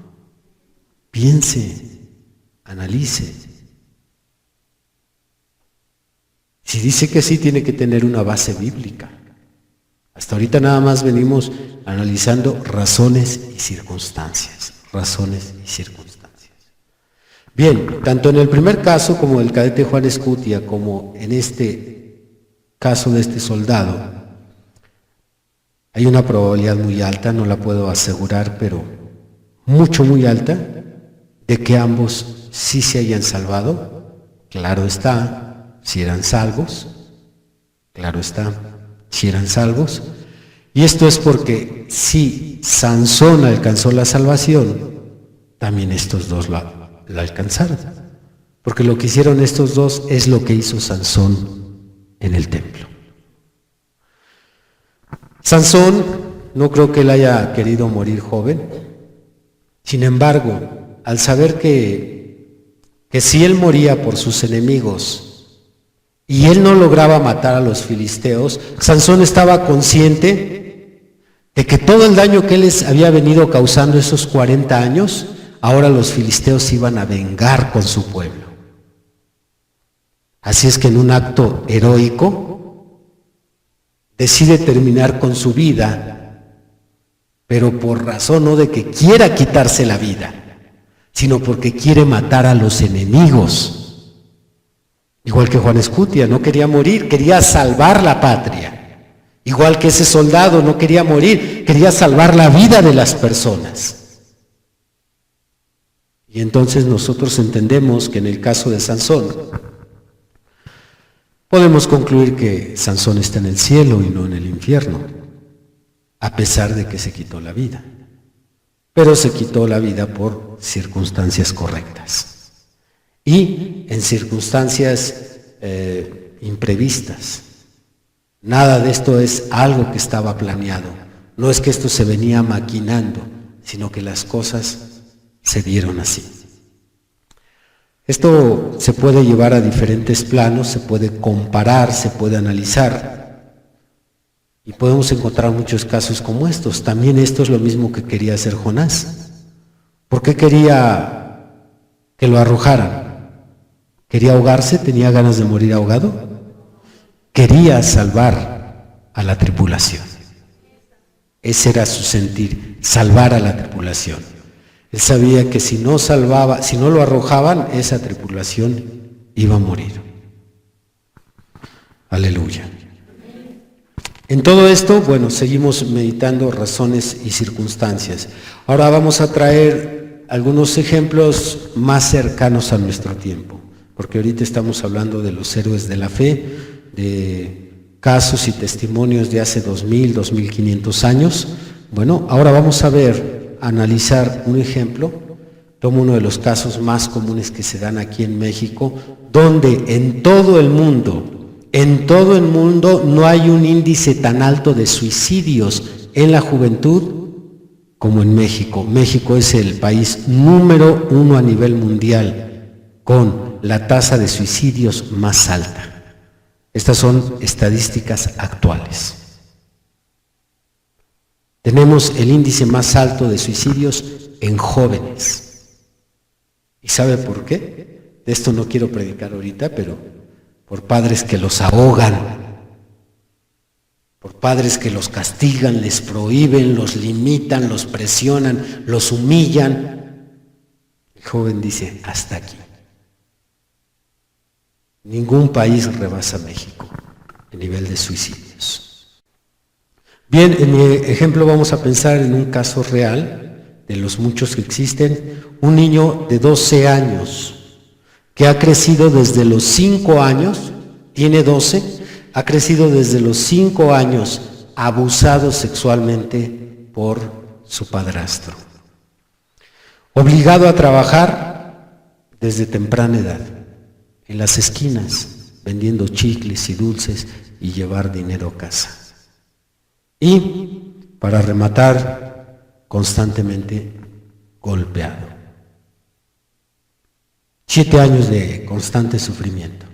Piense, analice. Si dice que sí, tiene que tener una base bíblica. Hasta ahorita nada más venimos analizando razones y circunstancias. Razones y circunstancias. Bien, tanto en el primer caso como el cadete Juan Escutia, como en este caso de este soldado, hay una probabilidad muy alta, no la puedo asegurar, pero muy alta, de que ambos sí se hayan salvado. Claro está, si eran salvos, claro está, si eran salvos. Y esto es porque si Sansón alcanzó la salvación, también estos dos la alcanzaron. Porque lo que hicieron estos dos es lo que hizo Sansón en el templo. Sansón, no creo que él haya querido morir joven. Sin embargo, al saber que si él moría por sus enemigos y él no lograba matar a los filisteos, Sansón estaba consciente de que todo el daño que él les había venido causando esos 40 años, ahora los filisteos iban a vengar con su pueblo. Así es que en un acto heroico decide terminar con su vida, pero por razón no de que quiera quitarse la vida, sino porque quiere matar a los enemigos. Igual que Juan Escutia, no quería morir, quería salvar la patria. Igual que ese soldado no quería morir, quería salvar la vida de las personas. Y entonces nosotros entendemos que en el caso de Sansón, podemos concluir que Sansón está en el cielo y no en el infierno, a pesar de que se quitó la vida. Pero se quitó la vida por circunstancias correctas y en circunstancias imprevistas. Nada de esto es algo que estaba planeado, no es que esto se venía maquinando, sino que las cosas se dieron así. Esto se puede llevar a diferentes planos, se puede comparar, se puede analizar. Y podemos encontrar muchos casos como estos. También esto es lo mismo que quería hacer Jonás. ¿Por qué quería que lo arrojaran? ¿Quería ahogarse? ¿Tenía ganas de morir ahogado? Quería salvar a la tripulación. Ese era su sentir, salvar a la tripulación. Él sabía que si no lo arrojaban, esa tripulación iba a morir. Aleluya. En todo esto, bueno, seguimos meditando razones y circunstancias. Ahora vamos a traer algunos ejemplos más cercanos a nuestro tiempo, porque ahorita estamos hablando de los héroes de la fe, de casos y testimonios de hace 2000, 2500 años. Bueno, ahora vamos a analizar un ejemplo. Tomo uno de los casos más comunes que se dan aquí en México, donde en todo el mundo no hay un índice tan alto de suicidios en la juventud como en México. México es el país número 1 a nivel mundial con la tasa de suicidios más alta. Estas son estadísticas actuales. Tenemos el índice más alto de suicidios en jóvenes. ¿Y sabe por qué? De esto no quiero predicar ahorita, pero por padres que los ahogan, por padres que los castigan, les prohíben, los limitan, los presionan, los humillan. El joven dice, hasta aquí. Ningún país rebasa México en nivel de suicidios. Bien, en mi ejemplo vamos a pensar en un caso real, de los muchos que existen, un niño de 12 años que ha crecido desde los 5 años, tiene 12, ha crecido desde los 5 años abusado sexualmente por su padrastro, obligado a trabajar desde temprana edad, en las esquinas, vendiendo chicles y dulces y llevar dinero a casa. Y, para rematar, constantemente golpeado. 7 años de constante sufrimiento,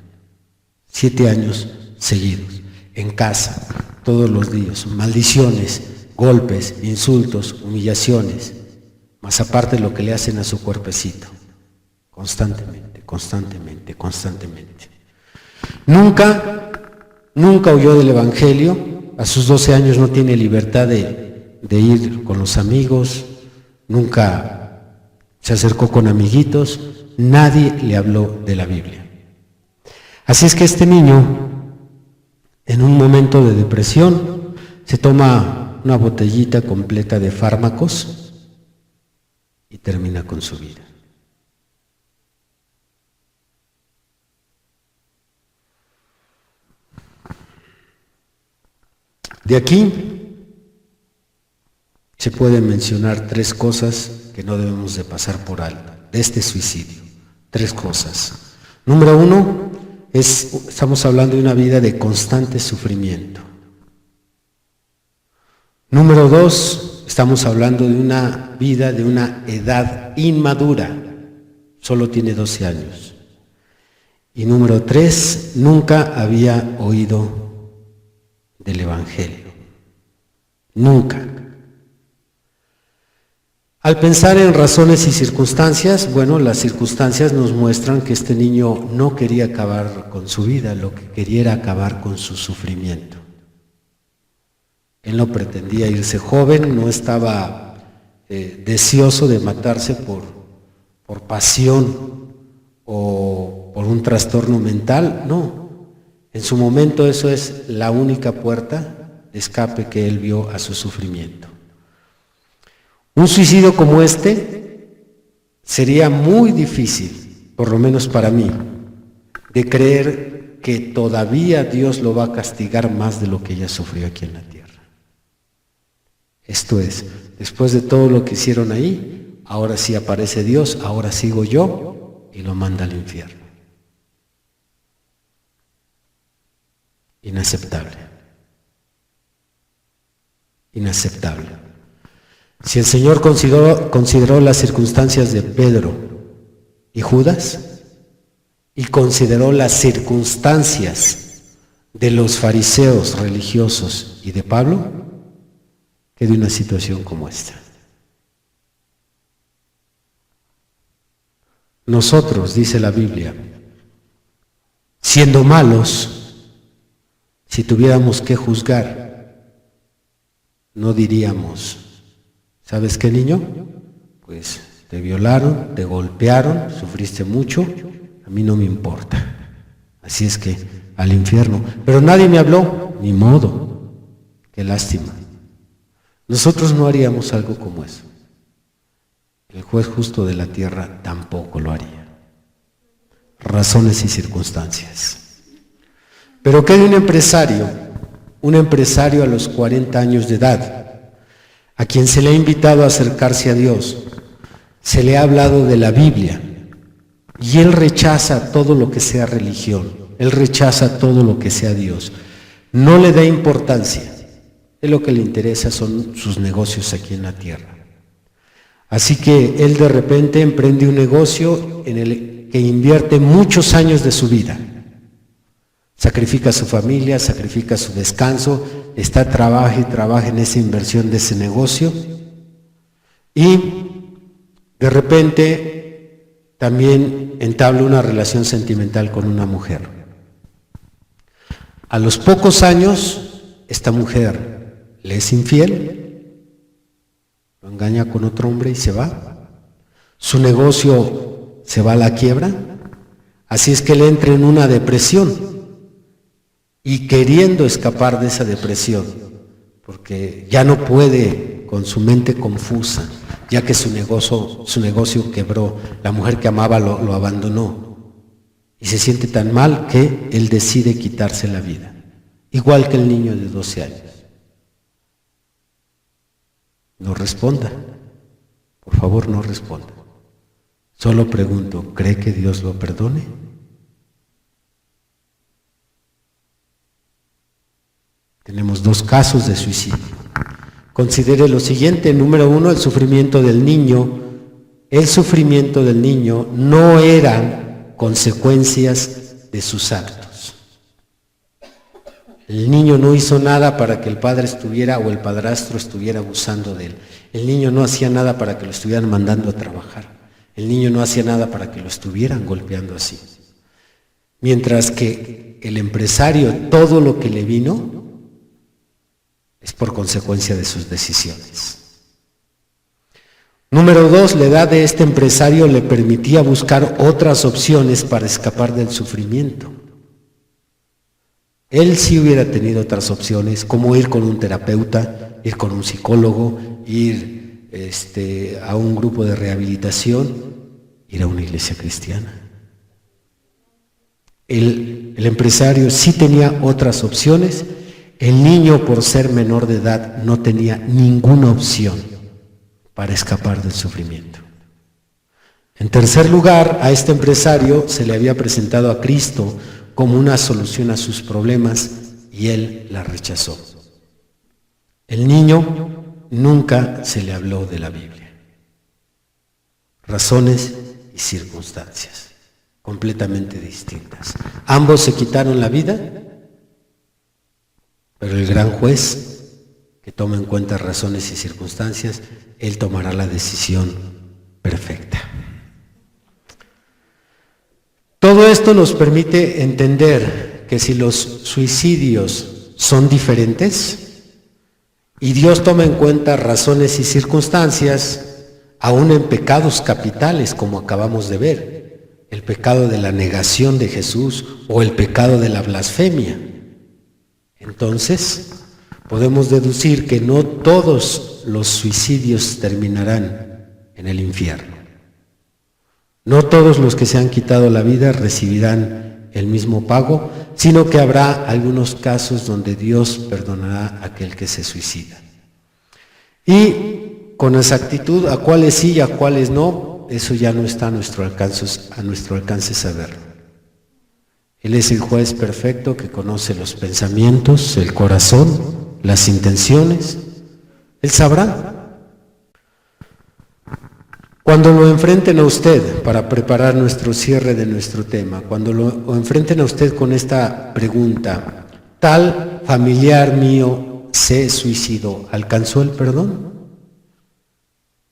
7 años seguidos, en casa, todos los días, maldiciones, golpes, insultos, humillaciones, más aparte lo que le hacen a su cuerpecito, constantemente, constantemente, constantemente. Nunca huyó del Evangelio. A sus 12 años no tiene libertad de ir con los amigos, nunca se acercó con amiguitos, nadie le habló de la Biblia. Así es que este niño, en un momento de depresión, se toma una botellita completa de fármacos y termina con su vida. De aquí se pueden mencionar 3 cosas que no debemos de pasar por alto, de este suicidio. 3 cosas. Número 1, estamos hablando de una vida de constante sufrimiento. Número 2, estamos hablando de una vida de una edad inmadura, solo tiene 12 años. Y número 3, nunca había oído del Evangelio. Nunca. Al pensar en razones y circunstancias, bueno, las circunstancias nos muestran que este niño no quería acabar con su vida, lo que quería era acabar con su sufrimiento. Él no pretendía irse joven, no estaba deseoso de matarse por pasión o por un trastorno mental, no. En su momento eso es la única puerta de escape que él vio a su sufrimiento. Un suicidio como este sería muy difícil, por lo menos para mí, de creer que todavía Dios lo va a castigar más de lo que ya sufrió aquí en la tierra. Esto es, después de todo lo que hicieron ahí, ahora sí aparece Dios, ahora sigo yo y lo manda al infierno. Inaceptable. Inaceptable. Si el Señor consideró las circunstancias de Pedro y Judas y consideró las circunstancias de los fariseos religiosos y de Pablo, ¿qué de una situación como esta? Nosotros, dice la Biblia, siendo malos, si tuviéramos que juzgar, no diríamos, ¿sabes qué, niño? Pues te violaron, te golpearon, sufriste mucho, a mí no me importa. Así es que al infierno. Pero nadie me habló, ni modo, qué lástima. Nosotros no haríamos algo como eso. El juez justo de la tierra tampoco lo haría. Razones y circunstancias. Pero ¿qué de un empresario a los 40 años de edad, a quien se le ha invitado a acercarse a Dios, se le ha hablado de la Biblia, y él rechaza todo lo que sea religión, él rechaza todo lo que sea Dios, no le da importancia, él lo que le interesa son sus negocios aquí en la tierra. Así que él de repente emprende un negocio en el que invierte muchos años de su vida. Sacrifica a su familia, sacrifica su descanso, trabaja y trabaja en esa inversión de ese negocio y de repente también entabla una relación sentimental con una mujer. A los pocos años, esta mujer le es infiel, lo engaña con otro hombre y se va. Su negocio se va a la quiebra. Así es que él entra en una depresión y queriendo escapar de esa depresión, porque ya no puede con su mente confusa, ya que su negocio quebró, la mujer que amaba lo abandonó y se siente tan mal que él decide quitarse la vida, igual que el niño de 12 años. No responda, por favor no responda. Solo pregunto, ¿cree que Dios lo perdone? Tenemos 2 casos de suicidio. Considere lo siguiente. Número 1, el sufrimiento del niño. El sufrimiento del niño no eran consecuencias de sus actos. El niño no hizo nada para que el padre estuviera o el padrastro estuviera abusando de él. El niño no hacía nada para que lo estuvieran mandando a trabajar. El niño no hacía nada para que lo estuvieran golpeando así. Mientras que el empresario, todo lo que le vino es por consecuencia de sus decisiones. Número 2, la edad de este empresario le permitía buscar otras opciones para escapar del sufrimiento. Él sí hubiera tenido otras opciones, como ir con un terapeuta, ir con un psicólogo, ir a un grupo de rehabilitación, ir a una iglesia cristiana. El empresario sí tenía otras opciones. El niño, por ser menor de edad, no tenía ninguna opción para escapar del sufrimiento. En tercer lugar, a este empresario se le había presentado a Cristo como una solución a sus problemas y él la rechazó. El niño nunca se le habló de la Biblia. Razones y circunstancias completamente distintas. Ambos se quitaron la vida, pero el gran juez, que toma en cuenta razones y circunstancias, él tomará la decisión perfecta. Todo esto nos permite entender que si los suicidios son diferentes y Dios toma en cuenta razones y circunstancias, aún en pecados capitales, como acabamos de ver, el pecado de la negación de Jesús o el pecado de la blasfemia, entonces podemos deducir que no todos los suicidios terminarán en el infierno. No todos los que se han quitado la vida recibirán el mismo pago, sino que habrá algunos casos donde Dios perdonará a aquel que se suicida. Y con exactitud a cuáles sí y a cuáles no, eso ya no está a nuestro alcance saberlo. Él es el juez perfecto que conoce los pensamientos, el corazón, las intenciones. Él sabrá. Cuando lo enfrenten a usted, para preparar nuestro cierre de nuestro tema, cuando lo enfrenten a usted con esta pregunta, ¿tal familiar mío se suicidó? ¿Alcanzó el perdón?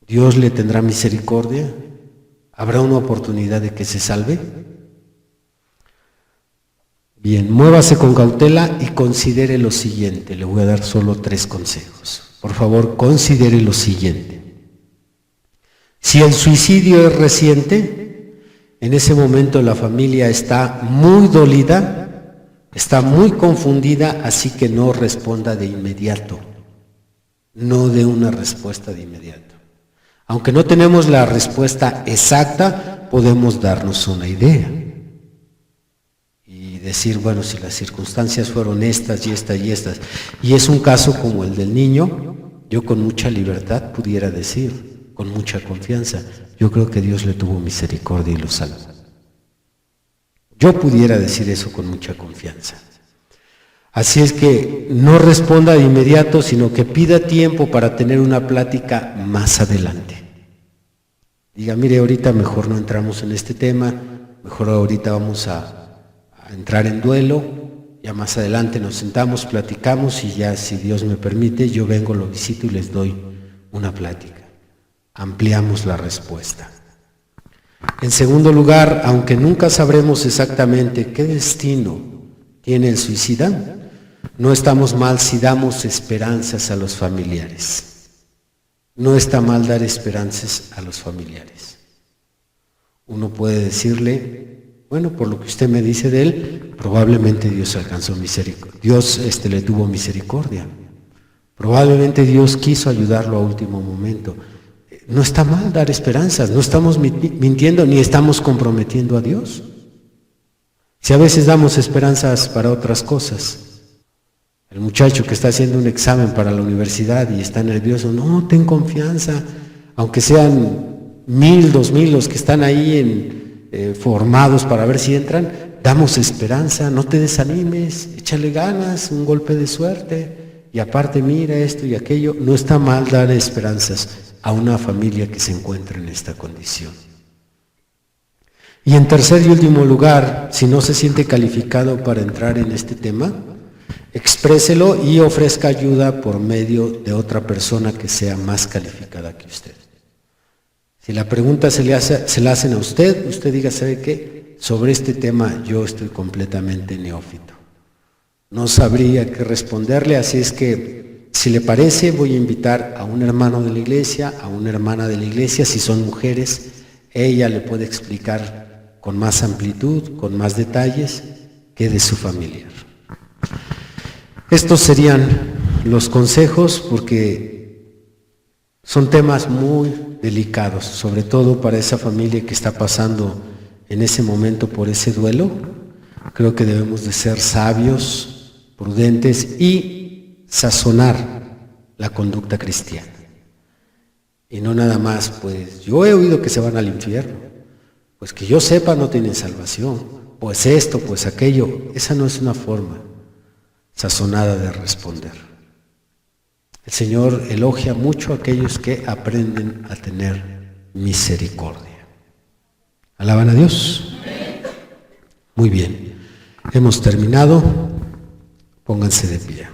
¿Dios le tendrá misericordia? ¿Habrá una oportunidad de que se salve? Bien, muévase con cautela y considere lo siguiente. Le voy a dar solo 3 consejos. Por favor, considere lo siguiente. Si el suicidio es reciente, en ese momento la familia está muy dolida, está muy confundida, así que no responda de inmediato. No dé una respuesta de inmediato. Aunque no tenemos la respuesta exacta, podemos darnos una idea. Y decir, bueno, si las circunstancias fueron estas y estas y estas, y es un caso como el del niño, yo con mucha libertad pudiera decir, con mucha confianza, yo creo que Dios le tuvo misericordia y lo salvó. Yo pudiera decir eso con mucha confianza. Así es que no responda de inmediato, sino que pida tiempo para tener una plática más adelante. Diga, mire, ahorita mejor no entramos en este tema, mejor ahorita vamos a entrar en duelo, ya más adelante nos sentamos, platicamos y ya, si Dios me permite, yo vengo, lo visito y les doy una plática. Ampliamos la respuesta. En segundo lugar, aunque nunca sabremos exactamente qué destino tiene el suicida, no estamos mal si damos esperanzas a los familiares. No está mal dar esperanzas a los familiares. Uno puede decirle, Bueno, por lo que usted me dice de él, probablemente Dios alcanzó misericordia. Dios le tuvo misericordia. Probablemente Dios quiso ayudarlo a último momento. No está mal dar esperanzas, no estamos mintiendo ni estamos comprometiendo a Dios. Si a veces damos esperanzas para otras cosas, el muchacho que está haciendo un examen para la universidad y está nervioso, no, ten confianza, aunque sean 1000, 2000 los que están ahí formados para ver si entran, damos esperanza, no te desanimes, échale ganas, un golpe de suerte, y aparte mira esto y aquello. No está mal dar esperanzas a una familia que se encuentra en esta condición. Y en tercer y último lugar, si no se siente calificado para entrar en este tema, expréselo y ofrezca ayuda por medio de otra persona que sea más calificada que usted. Si la pregunta se la hacen a usted, usted diga, ¿sabe qué? Sobre este tema yo estoy completamente neófito. No sabría qué responderle, así es que, si le parece, voy a invitar a un hermano de la iglesia, a una hermana de la iglesia, si son mujeres, ella le puede explicar con más amplitud, con más detalles, que de su familiar. Estos serían los consejos, porque son temas muy delicados, sobre todo para esa familia que está pasando en ese momento por ese duelo. Creo que debemos de ser sabios, prudentes y sazonar la conducta cristiana. Y no nada más, pues yo he oído que se van al infierno, pues que yo sepa no tienen salvación, pues esto, pues aquello. Esa no es una forma sazonada de responder. El Señor elogia mucho a aquellos que aprenden a tener misericordia. ¿Alaban a Dios? Muy bien, hemos terminado. Pónganse de pie.